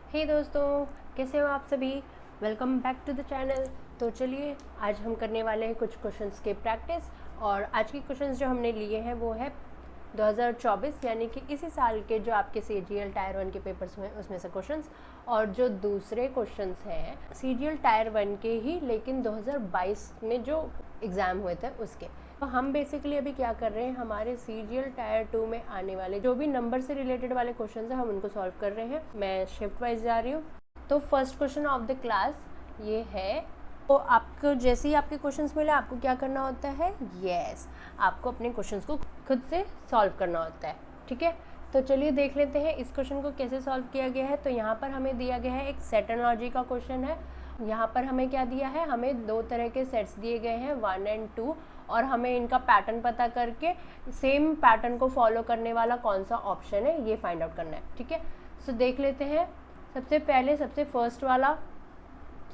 हे दोस्तों, कैसे हो आप सभी। Welcome back to the channel. तो चलिए आज हम करने वाले हैं कुछ क्वेश्चंस के प्रैक्टिस। और आज के क्वेश्चंस जो हमने लिए हैं वो है 2024 यानी कि इसी साल के जो आपके CGL टायर 1 के पेपर्स हुए उसमें से क्वेश्चंस। और जो दूसरे क्वेश्चंस हैं CGL टायर 1 के ही, लेकिन 2022 में जो एग्ज़ाम हुए थे उसके। तो हम बेसिकली अभी क्या कर रहे हैं, हमारे CGL टायर 2 में आने वाले जो भी नंबर से रिलेटेड वाले क्वेश्चंस हैं हम उनको सॉल्व कर रहे हैं। मैं शिफ्ट वाइज जा रही हूँ। तो first question of the class ये है। तो आपको जैसे ही आपके क्वेश्चंस मिले आपको क्या करना होता है, आपको अपने क्वेश्चंस को खुद से सॉल्व करना होता है। ठीक है, तो चलिए देख लेते हैं इस क्वेश्चन को कैसे सॉल्व किया गया है। तो यहाँ पर हमें दिया गया है एक सेट एनालॉजी का क्वेश्चन है। यहाँ पर हमें क्या दिया है, हमें दो तरह के सेट्स दिए गए हैं 1 और 2, और हमें इनका पैटर्न पता करके सेम पैटर्न को फॉलो करने वाला कौन सा ऑप्शन है ये फाइंड आउट करना है। ठीक है, सो देख लेते हैं सबसे पहले सबसे फर्स्ट वाला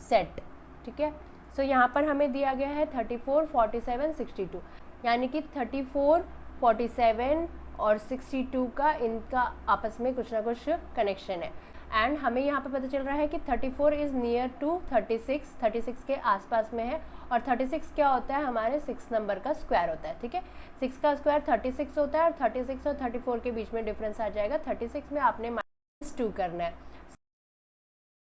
सेट। ठीक है, सो यहाँ पर हमें दिया गया है 34, 47, 62, यानी कि 34, 47 और 62 का इनका आपस में कुछ ना कुछ कनेक्शन है। एंड हमें यहाँ पर पता चल रहा है कि 34 इज़ नियर टू 36, 36 के आसपास में है। और 36 क्या होता है, हमारे 6 नंबर का स्क्वायर होता है। ठीक है, 6 का स्क्वायर 36 होता है और 36 और 34 के बीच में डिफरेंस आ जाएगा। 36 में आपने -2 करना है।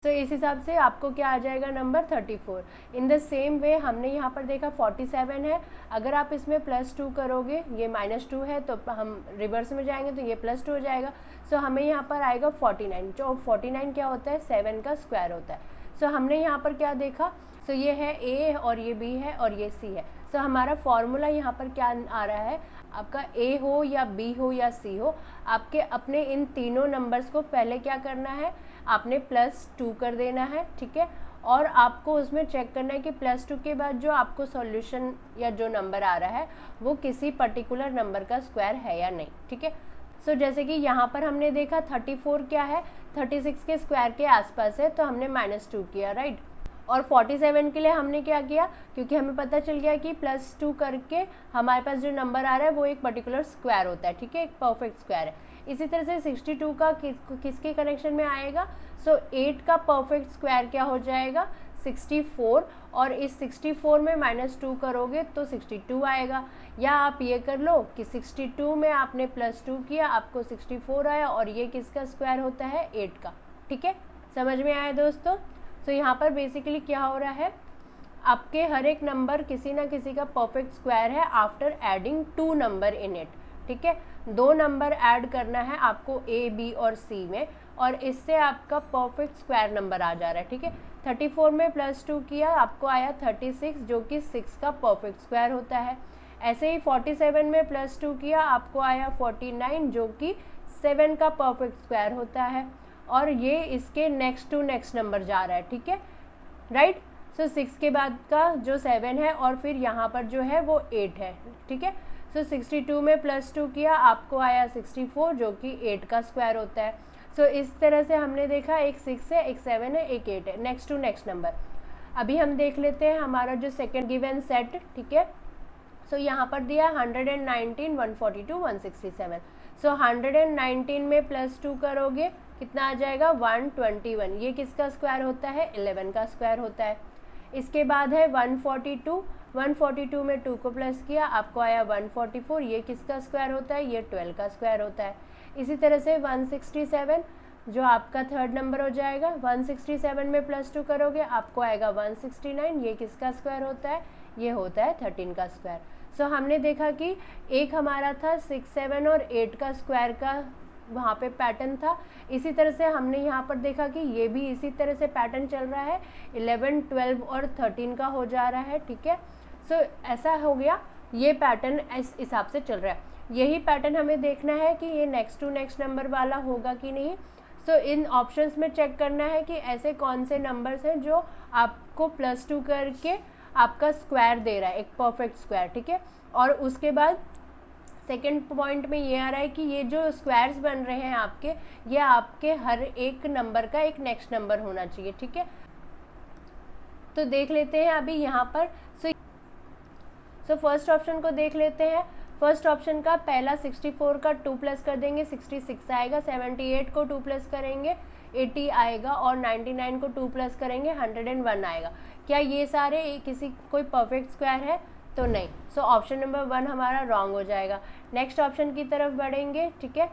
तो इस हिसाब से आपको क्या आ जाएगा, number 34। In the same way हमने यहाँ पर देखा 47 है, अगर आप इसमें +2 करोगे, ये -2 है तो हम रिवर्स में जाएंगे तो ये +2 हो जाएगा। सो हमें यहाँ पर आएगा 49, जो 49 क्या होता है, 7 का स्क्वायर होता है। सो हमने यहाँ पर क्या देखा, सो ये है A और ये B है और ये C है। सो हमारा फॉर्मूला यहाँ पर क्या आ रहा है, आपका A हो या B हो या C हो, आपके अपने इन तीनों नंबर्स को पहले क्या करना है, आपने +2 कर देना है। ठीक है, और आपको उसमें चेक करना है कि +2 के बाद जो आपको सॉल्यूशन या जो नंबर आ रहा है वो किसी पर्टिकुलर नंबर का स्क्वायर है या नहीं। ठीक है, सो जैसे कि यहाँ पर हमने देखा 34 क्या है, 36 के स्क्वायर के आसपास है, तो हमने -2 किया, राइट। और 47 के लिए हमने क्या किया, क्योंकि हमें पता चल गया कि +2 करके हमारे पास जो नंबर आ रहा है वो एक पर्टिकुलर स्क्वायर होता है। ठीक है, एक परफेक्ट स्क्वायर है। इसी तरह से 62 का किसके कनेक्शन में आएगा, सो 8 का परफेक्ट स्क्वायर क्या हो जाएगा, 64, और इस 64 में -2 करोगे तो 62 आएगा। या आप ये कर लो कि 62 में आपने +2 किया, आपको 64 आया, और ये किसका स्क्वायर होता है, 8 का। ठीक है, समझ में आया दोस्तों। तो यहाँ पर बेसिकली क्या हो रहा है, आपके हर एक नंबर किसी ना किसी का परफेक्ट स्क्वायर है after adding 2 number in it. ठीक है, 2 नंबर ऐड करना है आपको A, B और C में, और इससे आपका परफेक्ट स्क्वायर नंबर आ जा रहा है। ठीक है, 34 में +2 किया, आपको आया 36, जो कि 6 का परफेक्ट स्क्वायर होता है। ऐसे ही 47 में +2 किया, आपको आया 49, जो कि 7 का परफेक्ट स्क्वायर होता है। और ये इसके नेक्स्ट टू नेक्स्ट नंबर जा रहा है। ठीक है, राइट। सो 6 के बाद का जो 7 है, और फिर यहाँ पर जो है वो 8 है। ठीक है, सो 62 में +2 किया, आपको आया 64, जो कि 8 का स्क्वायर होता है। सो इस तरह से हमने देखा एक 6 है, एक 7 है, एक 8 है, नेक्स्ट टू नेक्स्ट नंबर। अभी हम देख लेते हैं हमारा जो सेकेंड गिवन सेट। ठीक है, सो यहाँ पर दिया 119, 142, 167। सो 119 में +2 करोगे कितना आ जाएगा, 121। ये किसका स्क्वायर होता है, 11 का स्क्वायर होता है। इसके बाद है 142, 142 में 2 को प्लस किया, आपको आया 144। ये किसका स्क्वायर होता है, ये 12 का स्क्वायर होता है। इसी तरह से 167 जो आपका थर्ड नंबर हो जाएगा, 167 में +2 करोगे आपको आएगा 169। ये किसका स्क्वायर होता है, ये होता है 13 का स्क्वायर। सो हमने देखा कि एक हमारा था 6, 7 और 8 का स्क्वायर का वहाँ पे पैटर्न था। इसी तरह से हमने यहाँ पर देखा कि ये भी इसी तरह से पैटर्न चल रहा है, 11, 12 और 13 का हो जा रहा है। ठीक है, सो ऐसा हो गया, ये पैटर्न इस हिसाब से चल रहा है। यही पैटर्न हमें देखना है कि ये नेक्स्ट टू नेक्स्ट नंबर वाला होगा कि नहीं। सो इन ऑप्शंस में चेक करना है कि ऐसे कौन से नंबर्स हैं जो आपको +2 करके आपका स्क्वायर दे रहा है, एक परफेक्ट स्क्वायर। ठीक है, और उसके बाद सेकेंड पॉइंट में ये आ रहा है कि ये जो स्क्वायर्स बन रहे हैं आपके, ये आपके हर एक नंबर का एक नेक्स्ट नंबर होना चाहिए। ठीक है, तो देख लेते हैं अभी यहाँ पर। सो फर्स्ट ऑप्शन को देख लेते हैं। फर्स्ट ऑप्शन का पहला 64 का 2 प्लस कर देंगे, 66 आएगा। 78 को 2 प्लस करेंगे, 80 आएगा और 99 को 2 प्लस करेंगे 101 आएगा। क्या ये सारे किसी कोई परफेक्ट स्क्वायर है? तो नहीं। सो ऑप्शन नंबर 1 हमारा रॉन्ग हो जाएगा। नेक्स्ट ऑप्शन की तरफ बढ़ेंगे, ठीक है।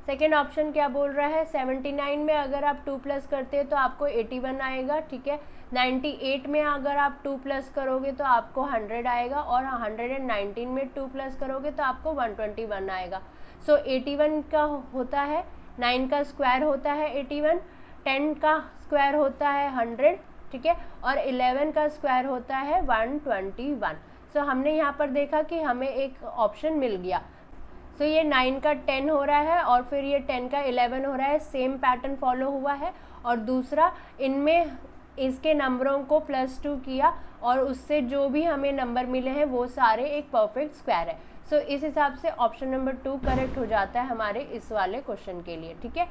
सेकेंड ऑप्शन क्या बोल रहा है, 79 में अगर आप 2 प्लस करते हैं तो आपको 81 आएगा, ठीक है। 98 में अगर आप 2 प्लस करोगे तो आपको 100 आएगा और 119 में 2 प्लस करोगे तो आपको 121 आएगा। सो 81 का होता है 9 का स्क्वायर होता है 81, 10 का स्क्वायर होता है 100, ठीक है, और 11 का स्क्वायर होता है 121। सो हमने यहाँ पर देखा कि हमें एक ऑप्शन मिल गया। तो ये 9 का 10 हो रहा है और फिर ये 10 का 11 हो रहा है, सेम पैटर्न फॉलो हुआ है। और दूसरा, इनमें इसके नंबरों को +2 किया और उससे जो भी हमें नंबर मिले हैं वो सारे एक परफेक्ट स्क्वायर है। सो इस हिसाब से ऑप्शन नंबर 2 करेक्ट हो जाता है हमारे इस वाले क्वेश्चन के लिए, ठीक है।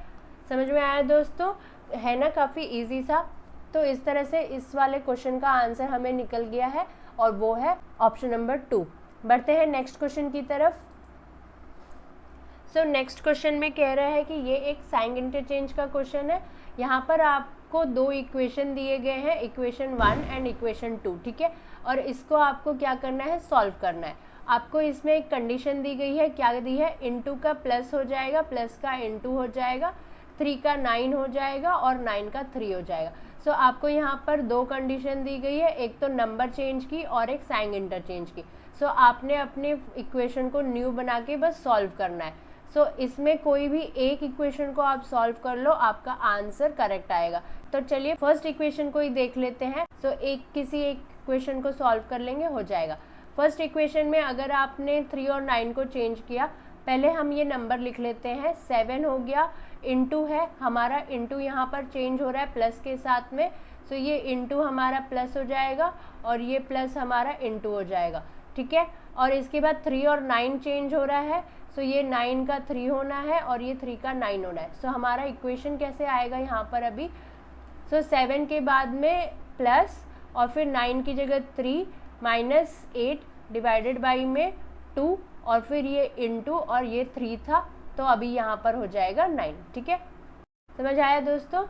समझ में आया दोस्तों? है ना काफ़ी ईजी सा। तो इस तरह से इस वाले क्वेश्चन का आंसर हमें निकल गया है और वो है ऑप्शन नंबर 2। बढ़ते हैं नेक्स्ट क्वेश्चन की तरफ। सो नेक्स्ट क्वेश्चन में कह रहा है कि ये एक साइन इंटरचेंज का क्वेश्चन है। यहाँ पर आपको 2 इक्वेशन दिए गए हैं, इक्वेशन 1 एंड इक्वेशन 2, ठीक है। और इसको आपको क्या करना है, सॉल्व करना है। आपको इसमें एक कंडीशन दी गई है, क्या दी है, इनटू का प्लस हो जाएगा, प्लस का इनटू हो जाएगा, 3 का 9 हो जाएगा और 9 का 3 हो जाएगा। सो आपको यहाँ पर 2 कंडीशन दी गई है, एक तो नंबर चेंज की और एक साइन इंटरचेंज की। सो आपने अपने इक्वेशन को न्यू बना के बस सॉल्व करना है। सो इसमें कोई भी एक इक्वेशन को आप सॉल्व कर लो, आपका आंसर करेक्ट आएगा। तो चलिए फर्स्ट इक्वेशन को ही देख लेते हैं। सो किसी एक इक्वेशन को सॉल्व कर लेंगे, हो जाएगा। फर्स्ट इक्वेशन में अगर आपने 3 और 9 को चेंज किया, पहले हम ये नंबर लिख लेते हैं, 7 हो गया, इनटू है हमारा, इनटू यहाँ पर चेंज हो रहा है प्लस के साथ में। सो ये इनटू हमारा प्लस हो जाएगा और ये प्लस हमारा इनटू हो जाएगा, ठीक है। और इसके बाद 3 और 9 चेंज हो रहा है। सो ये 9 का 3 होना है और ये 3 का 9 होना है। सो हमारा इक्वेशन कैसे आएगा यहाँ पर अभी, सो 7 के बाद में प्लस और फिर 9 की जगह 3 माइनस 8 डिवाइडेड बाई में 2 और फिर ये इनटू और ये 3 था, तो अभी यहाँ पर हो जाएगा 9, ठीक है। समझ आया दोस्तों?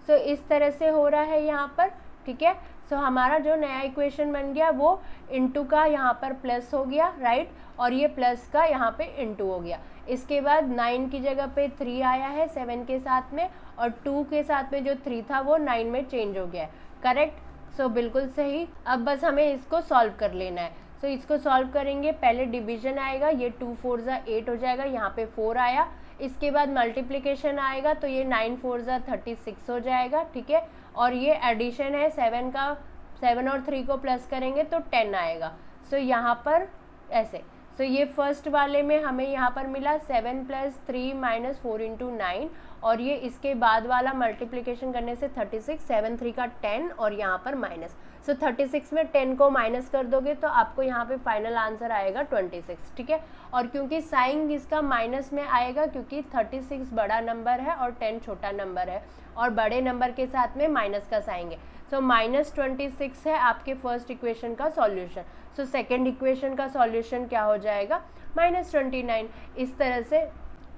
सो इस तरह से हो रहा है यहाँ पर, ठीक है। सो हमारा जो नया इक्वेशन बन गया वो इनटू का यहाँ पर प्लस हो गया, राइट, और ये प्लस का यहाँ पे इनटू हो गया। इसके बाद 9 की जगह पे 3 आया है 7 के साथ में, और 2 के साथ में जो 3 था वो 9 में चेंज हो गया है, करेक्ट। सो बिल्कुल सही। अब बस हमें इसको सॉल्व कर लेना है। सो इसको सॉल्व करेंगे, पहले डिवीजन आएगा, ये 2 4 ज़ा 8 हो जाएगा, यहाँ पे 4 आया। इसके बाद मल्टीप्लिकेशन आएगा तो ये 9 4 ज़ा 36 हो जाएगा, ठीक है। और ये एडिशन है, 7 और 3 को प्लस करेंगे तो 10 आएगा। सो यहाँ पर ऐसे, सो ये फर्स्ट वाले में हमें यहाँ पर मिला 7 + 3 - 4 × 9, और ये इसके बाद वाला मल्टीप्लिकेशन करने से 36, 7 3 का 10 और यहाँ पर माइनस। सो 36 में 10 को माइनस कर दोगे तो आपको यहाँ पे फाइनल आंसर आएगा 26, ठीक है। और क्योंकि साइन इसका माइनस में आएगा क्योंकि 36 बड़ा नंबर है और 10 छोटा नंबर है, और बड़े नंबर के साथ में माइनस का साइन है। सो -26 है आपके फर्स्ट इक्वेशन का सॉल्यूशन। सो सेकेंड इक्वेशन का सॉल्यूशन क्या हो जाएगा, -29। इस तरह से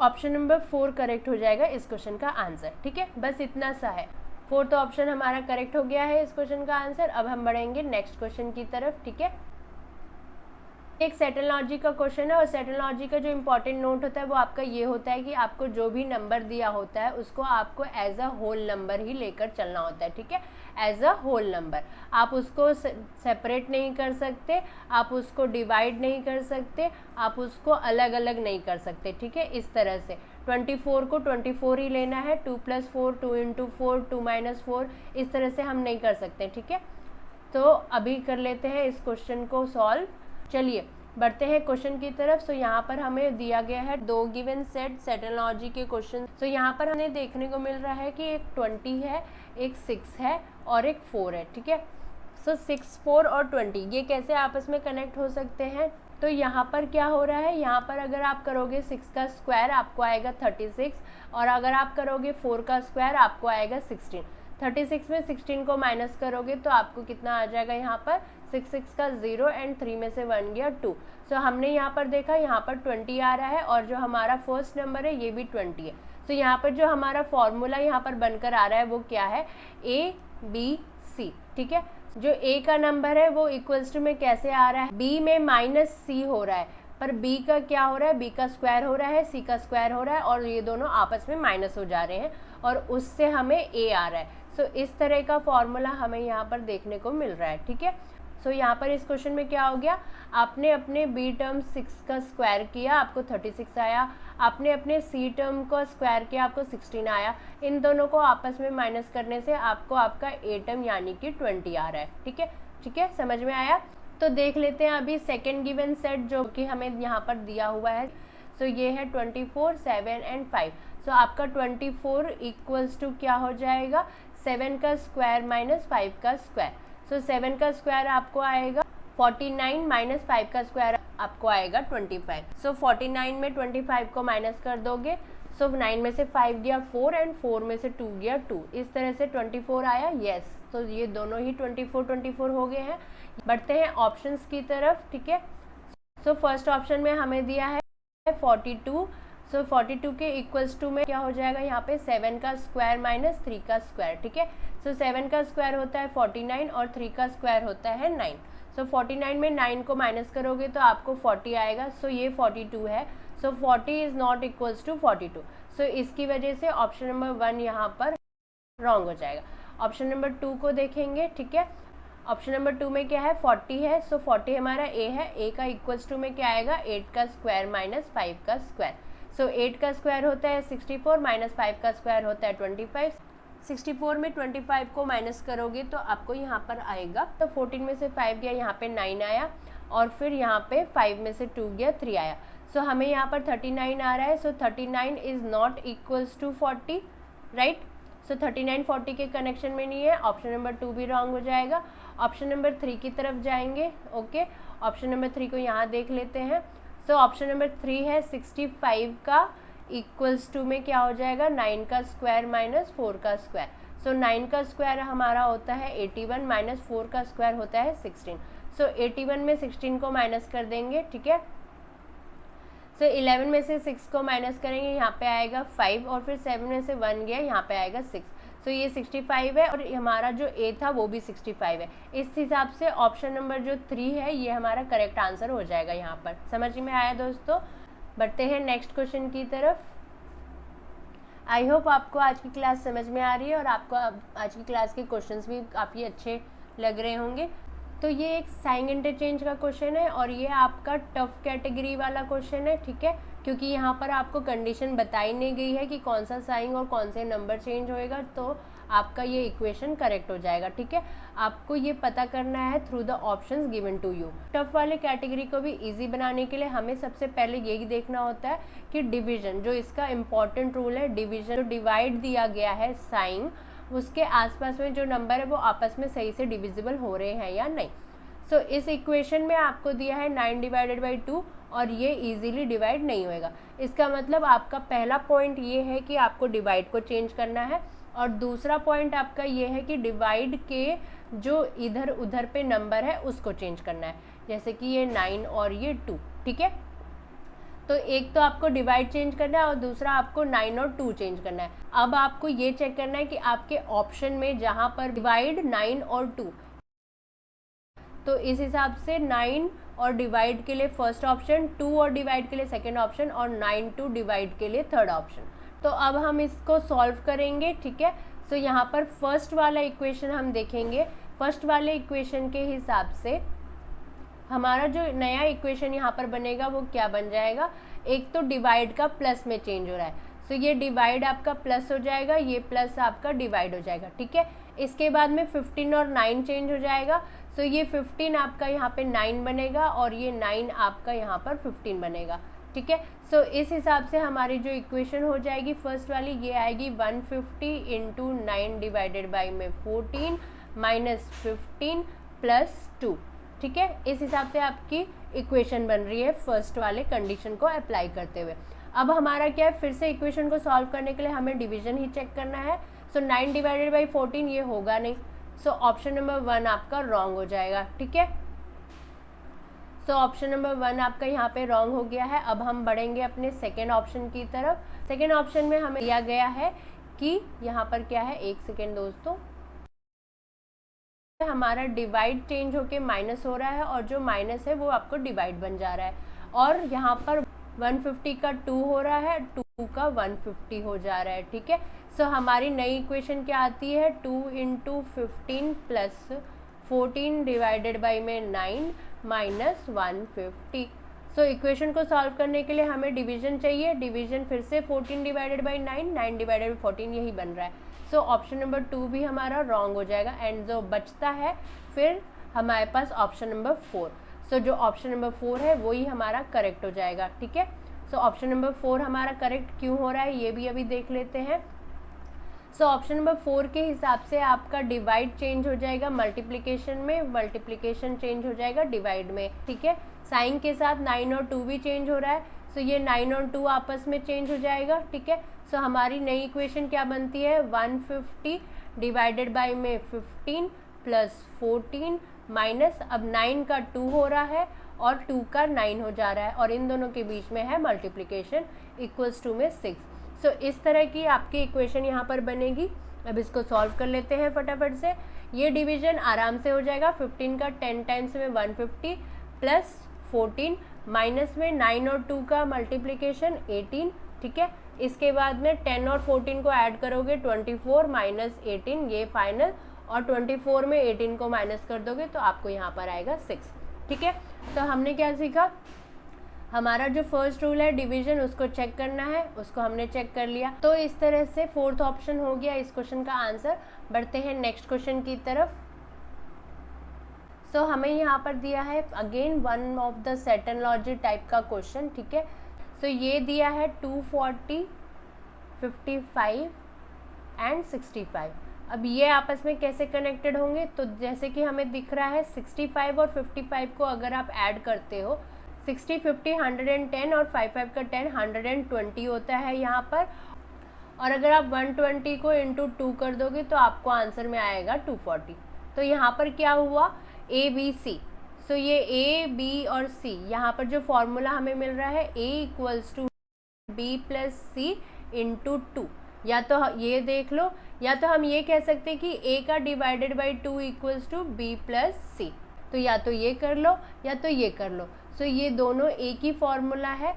ऑप्शन नंबर 4 करेक्ट हो जाएगा इस क्वेश्चन का आंसर, ठीक है। बस इतना सा है। 4th ऑप्शन हमारा करेक्ट हो गया है इस क्वेश्चन का आंसर। अब हम बढ़ेंगे नेक्स्ट क्वेश्चन की तरफ, ठीक है। एक सेटोलॉजी का क्वेश्चन है, और सेटोलॉजी का जो इंपॉर्टेंट नोट होता है वो आपका ये होता है कि आपको जो भी नंबर दिया होता है उसको आपको एज अ होल नंबर ही लेकर चलना होता है, ठीक है। एज अ होल नंबर, आप उसको सेपरेट नहीं कर सकते, आप उसको डिवाइड नहीं कर सकते, आप उसको अलग अलग नहीं कर सकते, ठीक है। इस तरह से 24 को 24 ही लेना है, 2 + 4 2 × 4 2 - 4, इस तरह से हम नहीं कर सकते, ठीक है। तो अभी कर लेते हैं इस क्वेश्चन को सॉल्व। चलिए बढ़ते हैं क्वेश्चन की तरफ। सो यहाँ पर हमें दिया गया है 2 गिवन सेट सेटोलॉजी के क्वेश्चन। सो यहाँ पर हमें देखने को मिल रहा है कि एक 20 है, एक 6 है और एक 4 है, ठीक है। सो 6 4 और 20 ये कैसे आपस में कनेक्ट हो सकते हैं, तो यहाँ पर क्या हो रहा है, यहाँ पर अगर आप करोगे 6 का स्क्वायर आपको आएगा 36, और अगर आप करोगे 4 का स्क्वायर आपको आएगा 16। 36 में 16 को माइनस करोगे तो आपको कितना आ जाएगा यहाँ पर 6 6 का 0 एंड 3 में से 1 गया 2। सो हमने यहाँ पर देखा यहाँ पर 20 आ रहा है और जो हमारा फर्स्ट नंबर है ये भी 20 है। सो यहाँ पर जो हमारा फॉर्मूला यहाँ पर बनकर आ रहा है वो क्या है, ए बी सी। ठीक है, जो ए का नंबर है वो इक्वल्स टू में कैसे आ रहा है, बी में माइनस सी हो रहा है, पर बी का क्या हो रहा है, बी का स्क्वायर हो रहा है, सी का स्क्वायर हो रहा है और ये दोनों आपस में माइनस हो जा रहे हैं और उससे हमें ए आ रहा है। सो इस तरह का फॉर्मूला हमें यहाँ पर देखने को मिल रहा है। ठीक है, सो यहाँ पर इस क्वेश्चन में क्या हो गया, आपने अपने बी टर्म 6 का स्क्वायर किया, आपको 36 आया, आपने अपने सी टर्म को स्क्वायर किया, आपको 16 आया। इन दोनों को आपस में माइनस करने से आपको आपका ए टर्म यानी कि 20 आ रहा है। ठीक है, ठीक है, समझ में आया। तो देख लेते हैं अभी सेकेंड गिवन सेट जो कि हमें यहाँ पर दिया हुआ है। सो ये है 24, 7 एंड 5। सो आपका 24 इक्वल्स टू क्या हो जाएगा, 7 का स्क्वायर माइनस 5 का स्क्वायर। सो 7 का स्क्वायर आपको आएगा 49 माइनस 5 का स्क्वायर आपको आएगा 25। सो 49 में 25 को माइनस कर दोगे, सो 9 में से 5 गया 4 एंड 4 में से 2 गया 2। इस तरह से 24 आया। येस, तो ये दोनों ही 24 हो गए हैं। बढ़ते हैं ऑप्शंस की तरफ। ठीक है, सो फर्स्ट ऑप्शन में हमें दिया है 42। सो 42 के इक्वल्स टू में क्या हो जाएगा, यहाँ पे 7 का स्क्वायर माइनस 3 का स्क्वायर। ठीक है, सो 7 का स्क्वायर होता है 49 और 3 का स्क्वायर होता है 9। सो 49 में 9 को माइनस करोगे तो आपको 40 आएगा। सो ये 42 है। सो 40 इज नॉट इक्वल्स टू 42। सो इसकी वजह से ऑप्शन नंबर 1 यहाँ पर रॉन्ग हो जाएगा। ऑप्शन नंबर 2 को देखेंगे। ठीक है, ऑप्शन नंबर 2 में क्या है, 40 है। सो 40 हमारा ए है। ए का इक्वल्स टू में क्या आएगा, 8 का स्क्वायर माइनस 5 का स्क्वायर। सो 8 का स्क्वायर होता है 64 माइनस 5 का स्क्वायर होता है 25। 64 में 25 को माइनस करोगे तो आपको यहाँ पर आएगा, तो 14 में से 5 गया, यहाँ पे 9 आया और फिर यहाँ पे 5 में से 2 गया 3 आया। सो हमें यहाँ पर 39 आ रहा है। So 39 is not equals to 40, right. So 39 40 के कनेक्शन में नहीं है। ऑप्शन नंबर 2 भी रॉन्ग हो जाएगा। ऑप्शन नंबर 3 की तरफ जाएंगे। ओके, ऑप्शन नंबर 3 को यहाँ देख लेते हैं। सो ऑप्शन नंबर 3 है 65 का इक्वल्स टू में क्या हो जाएगा, 9 का स्क्वायर माइनस 4 का स्क्वायर। सो 9 का स्क्वायर हमारा होता है 81 माइनस 4 का स्क्वायर होता है 16। सो 81 में 16 को माइनस कर देंगे। ठीक है, सो 11 में से 6 को माइनस करेंगे, यहाँ पे आएगा 5 और फिर 7 में से 1 गया, यहाँ पे आएगा 6। सो ये 65 है और हमारा जो ए था वो भी 65 है। इस हिसाब से ऑप्शन नंबर जो 3 है ये हमारा करेक्ट आंसर हो जाएगा। यहाँ पर समझ में आया दोस्तों। बढ़ते हैं नेक्स्ट क्वेश्चन की तरफ। आई होप आपको आज की क्लास समझ में आ रही है और आपको आज की क्लास के क्वेश्चंस भी काफ़ी अच्छे लग रहे होंगे। तो ये एक साइन इंटरचेंज का क्वेश्चन है और ये आपका टफ कैटेगरी वाला क्वेश्चन है। ठीक है, क्योंकि यहाँ पर आपको कंडीशन बताई नहीं गई है कि कौन सा साइन और कौन से नंबर चेंज होएगा, तो आपका ये इक्वेशन करेक्ट हो जाएगा। ठीक है, आपको ये पता करना है through the options given to you. Tough वाले कैटेगरी को भी इजी बनाने के लिए हमें सबसे पहले यही देखना होता है कि डिवीजन, जो इसका इम्पॉर्टेंट रूल है, डिवीजन, जो डिवाइड दिया गया है साइन, उसके आसपास में जो नंबर है वो आपस में सही से डिविजिबल हो रहे हैं या नहीं। सो इस इक्वेशन में आपको दिया है 9 डिवाइडेड बाई 2 और ये इजीली डिवाइड नहीं होएगा। इसका मतलब आपका पहला पॉइंट ये है कि आपको डिवाइड को चेंज करना है और दूसरा पॉइंट आपका ये है कि डिवाइड के जो इधर उधर पे नंबर है उसको चेंज करना है, जैसे कि ये 9 और ये 2। ठीक है, तो एक तो आपको डिवाइड चेंज करना है और दूसरा आपको 9 और 2 चेंज करना है। अब आपको ये चेक करना है कि आपके ऑप्शन में जहाँ पर डिवाइड 9 और 2, तो इस हिसाब से 9 और डिवाइड के लिए फर्स्ट ऑप्शन, 2 और डिवाइड के लिए सेकंड ऑप्शन और 9 टू डिवाइड के लिए थर्ड ऑप्शन। तो अब हम इसको सॉल्व करेंगे। ठीक है, सो यहाँ पर फर्स्ट वाला इक्वेशन हम देखेंगे। फर्स्ट वाले इक्वेशन के हिसाब से हमारा जो नया इक्वेशन यहाँ पर बनेगा वो क्या बन जाएगा, एक तो डिवाइड का प्लस में चेंज हो रहा है, सो ये डिवाइड आपका प्लस हो जाएगा, ये प्लस आपका डिवाइड हो जाएगा। ठीक है, इसके बाद में 15 और 9 चेंज हो जाएगा, सो ये 15 आपका यहाँ पे 9 बनेगा और ये 9 आपका यहाँ पर 15 बनेगा। ठीक है, सो इस हिसाब से हमारी जो इक्वेशन हो जाएगी फर्स्ट वाली, ये आएगी 150 इंटू 9 डिवाइडेड बाई में 14 माइनस 15 प्लस 2। ठीक है, इस हिसाब से आपकी इक्वेशन बन रही है फर्स्ट वाले कंडीशन को अप्लाई करते हुए। अब हमारा क्या है, फिर से इक्वेशन को सॉल्व करने के लिए हमें डिवीजन ही चेक करना है। सो 9 डिवाइडेड बाई 14 ये होगा नहीं, सो ऑप्शन नंबर 1 आपका रॉन्ग हो जाएगा। ठीक है, सो ऑप्शन नंबर 1 आपका यहाँ पे रॉन्ग हो गया है। अब हम बढ़ेंगे अपने सेकेंड ऑप्शन की तरफ। सेकेंड ऑप्शन में हमें दिया गया है कि यहाँ पर क्या है, एक सेकेंड दोस्तों, हमारा डिवाइड चेंज होके माइनस हो रहा है और जो माइनस है वो आपको डिवाइड बन जा रहा है, और यहाँ पर 150 का 2 हो रहा है, 2 का 150 हो जा रहा है। ठीक है, सो हमारी नई इक्वेशन क्या आती है, 2 × 15 प्लस 14 डिवाइडेड बाई में 9 माइनस 150। सो इक्वेशन को सॉल्व करने के लिए हमें डिवीजन चाहिए। डिवीजन फिर से 14 डिवाइडेड बाई 9, 9 डिवाइडेड बाई 14 यही बन रहा है। सो ऑप्शन नंबर 2 भी हमारा रॉन्ग हो जाएगा, एंड जो बचता है फिर हमारे पास ऑप्शन नंबर 4। सो जो ऑप्शन नंबर 4 है वही हमारा करेक्ट हो जाएगा। ठीक है, सो ऑप्शन नंबर 4 हमारा करेक्ट क्यों हो रहा है ये भी अभी देख लेते हैं। सो ऑप्शन नंबर 4 के हिसाब से आपका डिवाइड चेंज हो जाएगा मल्टीप्लिकेशन में, मल्टीप्लिकेशन चेंज हो जाएगा डिवाइड में। ठीक है, साइन के साथ 9 और 2 भी चेंज हो रहा है, सो ये 9 और 2 आपस में चेंज हो जाएगा। ठीक है, सो हमारी नई इक्वेशन क्या बनती है, 150 डिवाइडेड बाई में 15 प्लस 14 माइनस, अब 9 का 2 हो रहा है और 2 का 9 हो जा रहा है, और इन दोनों के बीच में है मल्टीप्लिकेशन, इक्वल्स टू में 6। सो इस तरह की आपकी इक्वेशन यहाँ पर बनेगी। अब इसको सॉल्व कर लेते हैं फटाफट से। ये डिवीजन आराम से हो जाएगा, 15 का 10 टाइम्स में 150 प्लस 14 माइनस में 9 और 2 का मल्टीप्लिकेशन 18। ठीक है, इसके बाद में 10 और 14 को ऐड करोगे 24 माइनस 18, ये फाइनल, और 24 में 18 को माइनस कर दोगे तो आपको यहाँ पर आएगा 6। ठीक है, तो हमने क्या सीखा, हमारा जो फर्स्ट रूल है डिवीजन उसको चेक करना है, उसको हमने चेक कर लिया। तो इस तरह से फोर्थ ऑप्शन हो गया इस क्वेश्चन का आंसर। बढ़ते हैं नेक्स्ट क्वेश्चन की तरफ। सो हमें यहाँ पर दिया है again one of the set and logic type का क्वेश्चन। ठीक है, सो ये दिया है 240, 55 एंड 65। अब ये आपस में कैसे कनेक्टेड होंगे, तो जैसे कि हमें दिख रहा है 65 और 55 को अगर आप ऐड करते हो, 60, 50, 110 और 55 का 10, 120 होता है यहाँ पर, और अगर आप 120 को इंटू 2 कर दोगे तो आपको आंसर में आएगा 240। तो यहाँ पर क्या हुआ, ए बी सी, सो ये ए बी और सी, यहाँ पर जो फॉर्मूला हमें मिल रहा है A equals to B plus C into 2, या तो ये देख लो, या तो हम ये कह सकते हैं कि a का divided by 2 equals to B plus C, तो या तो ये कर लो या तो ये कर लो। सो ये दोनों एक ही फॉर्मूला है,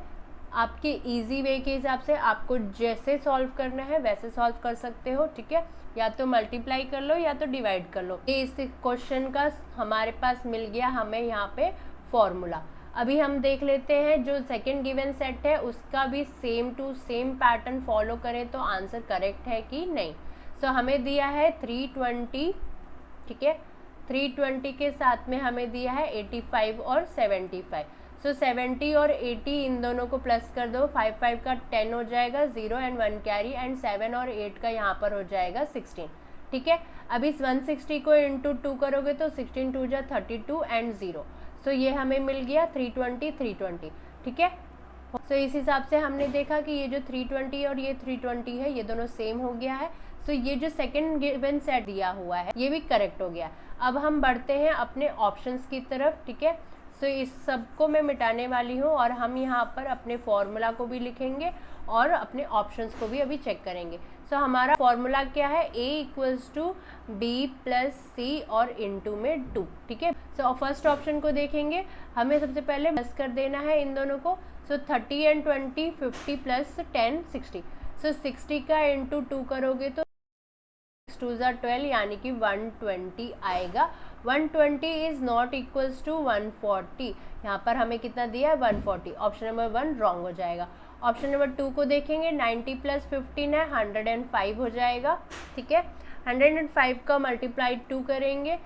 आपके इजी वे के हिसाब से आपको जैसे सॉल्व करना है वैसे सॉल्व कर सकते हो। ठीक है, या तो मल्टीप्लाई कर लो या तो डिवाइड कर लो। ये इस क्वेश्चन का हमारे पास मिल गया हमें यहाँ पे फॉर्मूला। अभी हम देख लेते हैं जो सेकंड गिवन सेट है उसका भी same to same pattern follow करें तो आंसर करेक्ट है कि नहीं। सो हमें दिया है 320, ठीक है, 320 के साथ में हमें दिया है 85 और 75। सो 70 और 80 इन दोनों को प्लस कर दो, 5 5 का 10 हो जाएगा, 0 एंड 1 कैरी, एंड 7 और 8 का यहाँ पर हो जाएगा 16। ठीक है, अब इस 160 को इंटू 2 करोगे तो 16 2 जा 32 एंड 0। सो ये हमें मिल गया 320 320। ठीक है, सो इस हिसाब से हमने देखा कि ये जो 320 और ये 320 है ये दोनों सेम हो गया है। सो ये जो सेकंड गिवन सेट दिया हुआ है ये भी करेक्ट हो गया। अब हम बढ़ते हैं अपने ऑप्शंस की तरफ। ठीक है, सो इस सब को मैं मिटाने वाली हूँ और हम यहाँ पर अपने फॉर्मूला को भी लिखेंगे और अपने ऑप्शंस को भी अभी चेक करेंगे। सो हमारा फॉर्मूला क्या है, a equals to B plus C और इंटू में 2। ठीक है, सो फर्स्ट ऑप्शन को देखेंगे, हमें सबसे पहले प्लस कर देना है इन दोनों को। सो 30 एंड 20 50 प्लस 10 60। सो 60 का इंटू 2 करोगे तो 6 2 12 यानी कि 120 आएगा। 120 इज नॉट इक्वल्स टू 140, यहाँ पर हमें कितना दिया है 140। ऑप्शन नंबर 1 रॉन्ग हो जाएगा। ऑप्शन नंबर 2 को देखेंगे, 90 प्लस 15 है 105 हो जाएगा। ठीक है, 105 का मल्टीप्लाई 2 करेंगे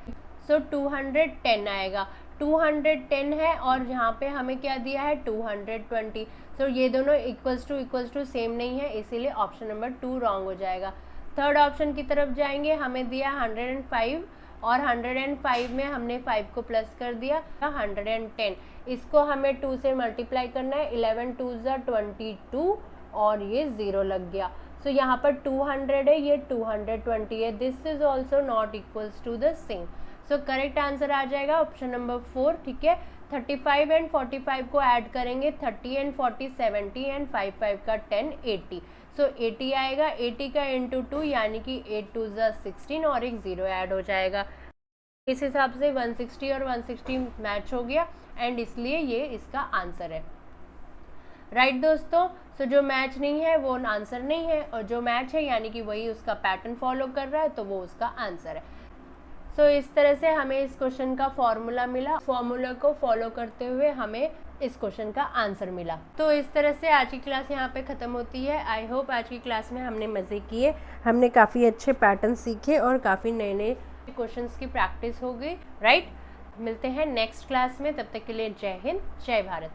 सो 210 आएगा। 210 है और यहाँ पे हमें क्या दिया है 220। सो ये दोनों इक्वल्स टू सेम नहीं है, इसीलिए ऑप्शन नंबर 2 रॉन्ग हो जाएगा। थर्ड ऑप्शन की तरफ जाएंगे, हमें दिया 105 और 105 में हमने 5 को प्लस कर दिया 110। इसको हमें 2 से मल्टीप्लाई करना है, 11 2 जा 22 और ये 0 लग गया। सो यहाँ पर 200 है, ये 220 है। This is also not equals to the same. So correct answer आ जाएगा ऑप्शन नंबर 4। ठीक है, 35 एंड 45 को ऐड करेंगे, 30 एंड 40 70 एंड 5 5 का 10 80। सो 80 आएगा, 80 का इंटू 2 यानी कि 8 2 16 और एक 0 ऐड हो जाएगा। इस हिसाब से 160 और 160 मैच हो गया एंड इसलिए ये इसका आंसर है। राइट दोस्तों, सो जो मैच नहीं है वो आंसर नहीं है, और जो मैच है यानी कि वही उसका पैटर्न फॉलो कर रहा है तो वो उसका आंसर है। सो इस तरह से हमें इस क्वेश्चन का फॉर्मूला मिला, फॉर्मूला को फॉलो करते हुए हमें इस क्वेश्चन का आंसर मिला। तो इस तरह से आज की क्लास यहाँ पे ख़त्म होती है। आई होप आज की क्लास में हमने मज़े किए, हमने काफ़ी अच्छे पैटर्न सीखे और काफ़ी नए नए क्वेश्चंस की प्रैक्टिस हो गई। राइट, मिलते हैं नेक्स्ट क्लास में, तब तक के लिए जय हिंद, जय भारत।